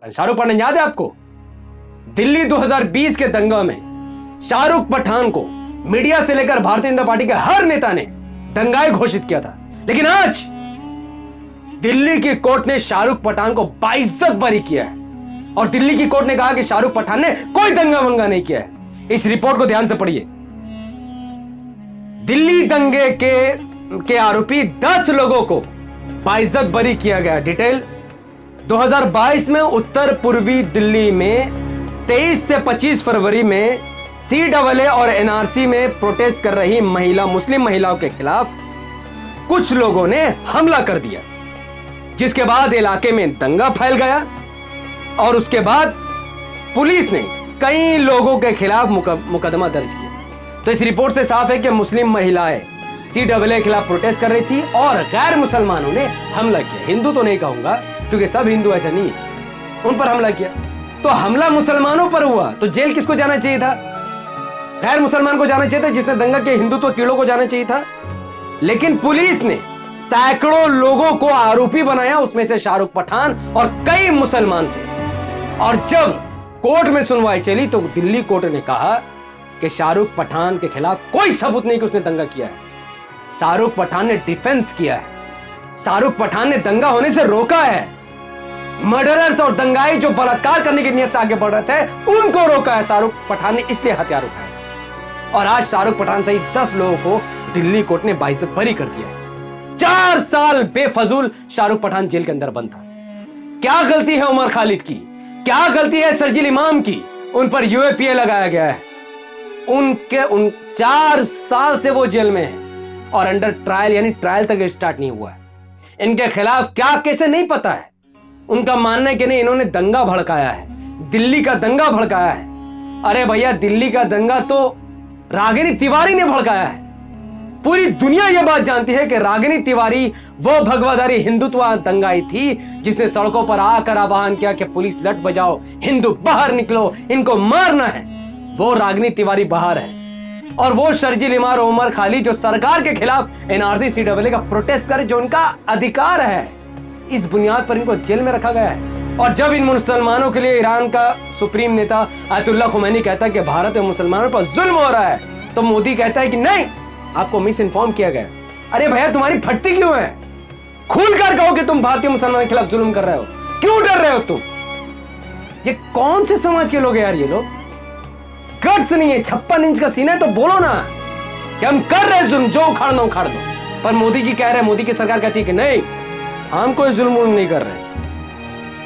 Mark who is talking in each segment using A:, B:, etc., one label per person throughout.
A: शाहरुख पठान याद है आपको? दिल्ली 2020 के दंगा में शाहरुख पठान को मीडिया से लेकर भारतीय जनता पार्टी के हर नेता ने दंगाई घोषित किया था, लेकिन आज दिल्ली की कोर्ट ने शाहरुख पठान को बाइज्जत बरी किया है और दिल्ली की कोर्ट ने कहा कि शाहरुख पठान ने कोई दंगा वंगा नहीं किया है। इस रिपोर्ट को ध्यान से पढ़िए। दिल्ली दंगे के आरोपी 10 लोगों को बाइज्जत बरी किया गया। डिटेल 2022 में उत्तर पूर्वी दिल्ली में 23 से 25 फरवरी में CAA और NRC में प्रोटेस्ट कर रही मुस्लिम महिलाओं के खिलाफ कुछ लोगों ने हमला कर दिया, जिसके बाद इलाके में दंगा फैल गया और उसके बाद पुलिस ने कई लोगों के खिलाफ मुकदमा दर्ज किया। तो इस रिपोर्ट से साफ है कि मुस्लिम महिलाएं CAA के खिलाफ प्रोटेस्ट कर रही थी और गैर मुसलमानों ने हमला किया। हिंदू तो नहीं कहूंगा क्योंकि सब हिंदू ऐसा नहीं है, उन पर हमला किया। तो हमला मुसलमानों पर हुआ तो जेल किसको जाना चाहिए था? गैर मुसलमान को जाना चाहिए था, जिसने दंगा के हिंदुत्व कीड़ों को जाना चाहिए था। लेकिन पुलिस ने सैकड़ों लोगों को आरोपी बनाया, उसमें से शाहरुख पठान और कई मुसलमान थे। और जब कोर्ट में सुनवाई चली तो दिल्ली कोर्ट ने कहा कि शाहरुख पठान के खिलाफ कोई सबूत नहीं कि उसने दंगा किया है। शाहरुख पठान ने डिफेंस किया है, शाहरुख पठान ने दंगा होने से रोका है। मर्डरर्स और दंगाई जो बलात्कार करने की नीयत से आगे बढ़ रहे थे उनको रोका है शाहरुख पठान ने, इसलिए हथियार उठाया। और आज शाहरुख पठान सहित 10 लोगों को दिल्ली कोर्ट ने बाइज्जत बरी कर दिया है। 4 साल बेफजूल शाहरुख पठान जेल के अंदर बंद था। क्या गलती है उमर खालिद की, क्या गलती है शर्जील इमाम की? उन पर UAPA लगाया गया है। 4 साल से वो जेल में है और अंडर ट्रायल, यानी ट्रायल तक स्टार्ट नहीं हुआ है। इनके खिलाफ क्या कैसे नहीं पता है। उनका मानना है कि नहीं, इन्होंने दंगा भड़काया है, दिल्ली का दंगा भड़काया है। अरे भैया, दिल्ली का दंगा तो रागिनी तिवारी ने भड़काया है। पूरी दुनिया यह बात जानती है कि रागिनी तिवारी वो भगवाधारी हिंदुत्व दंगाई थी जिसने सड़कों पर आकर आह्वान किया कि पुलिस लट बजाओ, हिंदू बाहर निकलो, इनको मारना है। वो रागिनी तिवारी बाहर है। और वो शर्जील इमाम और उमर खालिद जो सरकार के खिलाफ NRC CAA का प्रोटेस्ट करे, जो उनका अधिकार है, इस बुनियाद पर इनको जेल में रखा गया है। और जब इन मुसलमानों के लिए ईरान का सुप्रीम नेता आयतुल्लाह खुमैनी कहता है कि भारत में मुसलमानों पर जुल्म हो रहा है, तो मोदी कहता है कि नहीं, आपको मिस इन्फॉर्म किया गया। अरे भैया, तुम्हारी फटती क्यों है? खुलकर कहो कि तुम भारतीय मुसलमानों के खिलाफ जुल्म कर रहे हो, क्यों डर रहे हो तुम? ये कौन से समाज के लोग हैं यार? ये लोग गट्स नहीं है, 56 इंच का सीना है तो बोलो ना कि हम कर रहे जुल्म, जो उखाड़ना उखाड़ दो। पर मोदी जी कह रहे हैं, मोदी की सरकार कहती है कि नहीं, हम कोई जुल्म नहीं कर रहे।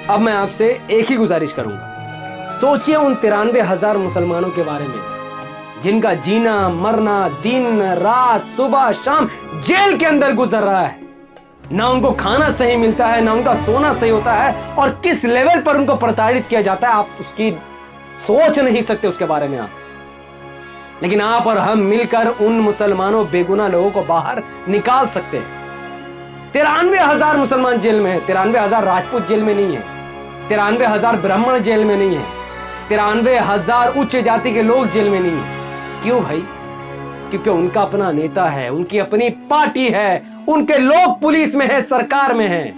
A: अब मैं आपसे एक ही गुजारिश करूंगा, सोचिए उन 93,000 मुसलमानों के बारे में जिनका जीना मरना दिन रात सुबह शाम जेल के अंदर गुजर रहा है। ना उनको खाना सही मिलता है, ना उनका सोना सही होता है, और किस लेवल पर उनको प्रताड़ित किया जाता है आप उसकी सोच नहीं सकते उसके बारे में आप। लेकिन आप और हम मिलकर उन मुसलमानों बेगुनाह लोगों को बाहर निकाल सकते हैं। 93,000 मुसलमान जेल में है, 93,000 राजपूत जेल में नहीं है, 93,000 ब्राह्मण जेल में नहीं है, 93,000 उच्च जाति के लोग जेल में नहीं है। क्यों भाई? क्योंकि उनका अपना नेता है, उनकी अपनी पार्टी है, उनके लोग पुलिस में है, सरकार में है।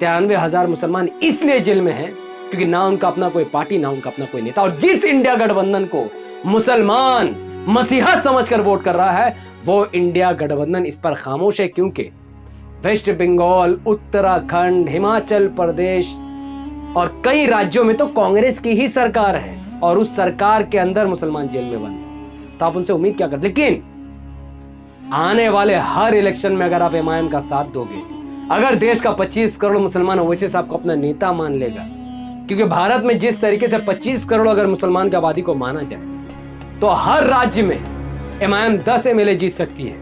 A: 93,000 मुसलमान इसलिए जेल में है क्योंकि ना उनका अपना कोई पार्टी, ना उनका अपना कोई नेता। और जिस इंडिया गठबंधन को मुसलमान मसीहा समझकर वोट कर रहा है, वो इंडिया गठबंधन इस पर खामोश है, क्योंकि वेस्ट बंगाल, उत्तराखंड, हिमाचल प्रदेश और कई राज्यों में तो कांग्रेस की ही सरकार है और उस सरकार के अंदर मुसलमान जेल में बंद। तो आप उनसे उम्मीद क्या करते? लेकिन आने वाले हर इलेक्शन में अगर आप MIM का साथ दोगे, अगर देश का 25 करोड़ मुसलमान ओवैसी साहब को अपना नेता मान लेगा, क्योंकि भारत में जिस तरीके से 25 करोड़ अगर मुसलमान की आबादी को माना जाए तो हर राज्य में MIM 10 MLA जीत सकती है।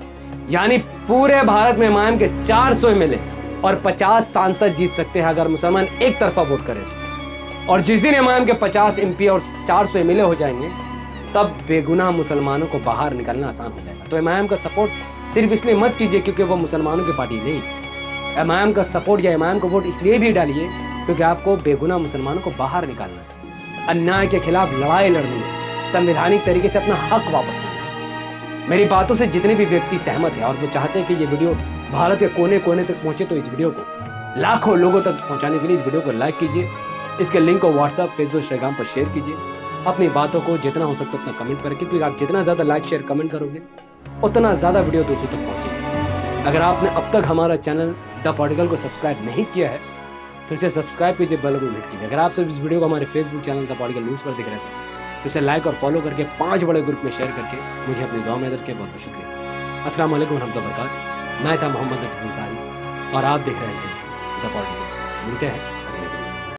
A: यानी पूरे भारत में MIM के 400 MLA और 50 सांसद जीत सकते हैं अगर मुसलमान एक तरफा वोट करें। और जिस दिन MIM के 50 MP और 400 MLA हो जाएंगे, तब बेगुनाह मुसलमानों को बाहर निकलना आसान हो जाएगा। तो MIM का सपोर्ट सिर्फ इसलिए मत कीजिए क्योंकि वो मुसलमानों की पार्टी नहीं। MIM का सपोर्ट या MIM को वोट इसलिए भी डालिए क्योंकि आपको बेगुनाह मुसलमानों को बाहर निकालना है, अन्याय के खिलाफ लड़ाई लड़नी है, संवैधानिक तरीके से अपना हक वापस लेना है। मेरी बातों से जितने भी व्यक्ति सहमत है और वो चाहते हैं कि ये वीडियो भारत के कोने कोने तक पहुंचे, तो इस वीडियो को लाखों लोगों तक पहुंचाने के लिए इस वीडियो को लाइक कीजिए, इसके लिंक को व्हाट्सएप, फेसबुक, इंस्टाग्राम पर शेयर कीजिए। अपनी बातों को जितना हो सकता उतना कमेंट करें, क्योंकि आप जितना ज़्यादा लाइक, शेयर, कमेंट करोगे उतना ज़्यादा वीडियो दोस्तों तक पहुँचेगी। अगर आपने अब तक हमारा चैनल द पॉलिटिकल को सब्सक्राइब नहीं किया है तो इसे सब्सक्राइब कीजिए, बेल आइकन हिट कीजिए। अगर आप सब इस वीडियो को हमारे Facebook channel the political news पर देख रहे थे तो इसे लाइक और फॉलो करके 5 बड़े ग्रुप में शेयर करके मुझे अपनी दुआ में याद रखें। बहुत बहुत शुक्रिया। अस्सलाम वालेकुम व रहमतुल्लाहि व बरकातहू। मैं था मोहम्मद नफीस अंसारी और आप देख रहे थे द पॉलिटिकल। मिलते हैं